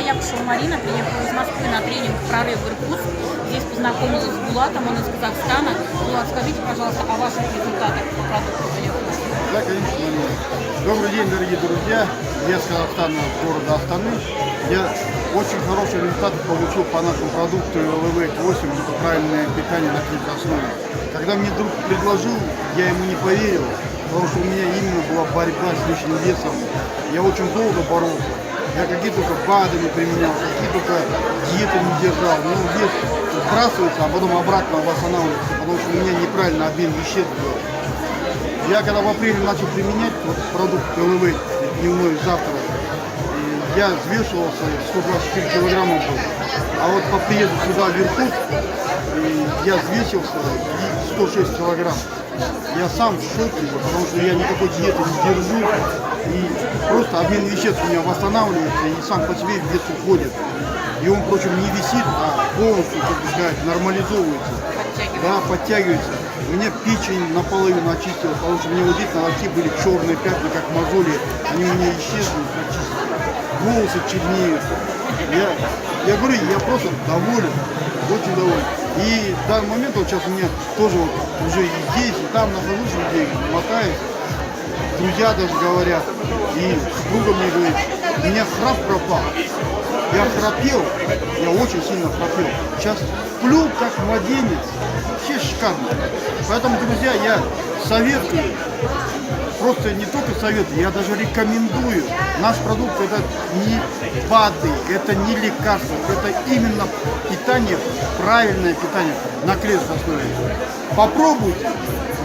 Я Якушева Марина, приехала из Москвы на тренинг «Прорыв в Иркутск». Здесь познакомилась с Булатом, он из Казахстана. Булат, скажите, пожалуйста, о ваших результатах по продукту. Да, конечно, Марина. Добрый день, дорогие друзья. Я с Казахстана, города Астаны. Я очень хороший результат получил по нашему продукту ЛВ-8. Это правильное питание на клеточной основе. Когда мне друг предложил, я ему не поверил, потому что у меня именно была борьба с лишним весом. Я очень долго боролся. Я какие только БАДы не применял, какие только диеты не держал. Но вес сбрасывается, а потом обратно восстанавливается, потому что у меня неправильный обмен веществ был. Я когда в апреле начал применять вот продукт ЛВ, дневной завтрак, я взвешивался, 124 килограмма был. А вот по приезду сюда, в Иркутск, я взвесился и 106 килограмм. Я сам в шоке, потому что я никакой диеты не держу. И просто обмен веществ у меня восстанавливается, и сам по себе вес уходит. И он, впрочем, не висит, а полностью, как бы сказать, нормализовывается. Да, подтягивается. У меня печень наполовину очистилась, потому что у меня вот здесь на локте были черные пятна, как мозоли. Они у меня исчезли, волосы чернеют. Я говорю, я просто доволен, очень доволен. И в данный момент, вот сейчас у меня тоже вот уже и здесь, и там нахожусь, где мотаюсь. Друзья даже говорят, и супруга мне говорит, у меня храп пропал. Я храпел, я очень сильно храпел. Сейчас сплю как младенец. Вообще шикарно. Поэтому, друзья, я советую, просто не только советую, я даже рекомендую. Наш продукт — это не БАДы, это не лекарства, это именно питание, правильное питание на клеточной основе. Попробуйте,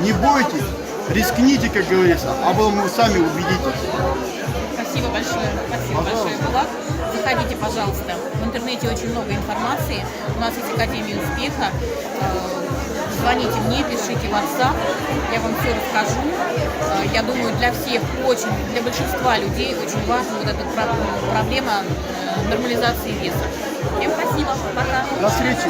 не бойтесь, рискните, как говорится, а потом вы сами убедитесь. Спасибо большое. Спасибо большое, Булат. Заходите, пожалуйста. В интернете очень много информации. У нас есть Академия успеха. Звоните мне, пишите в WhatsApp. Я вам все расскажу. Я думаю, для всех для большинства людей очень важна вот эта проблема нормализации веса. Всем спасибо. Пока. До встречи.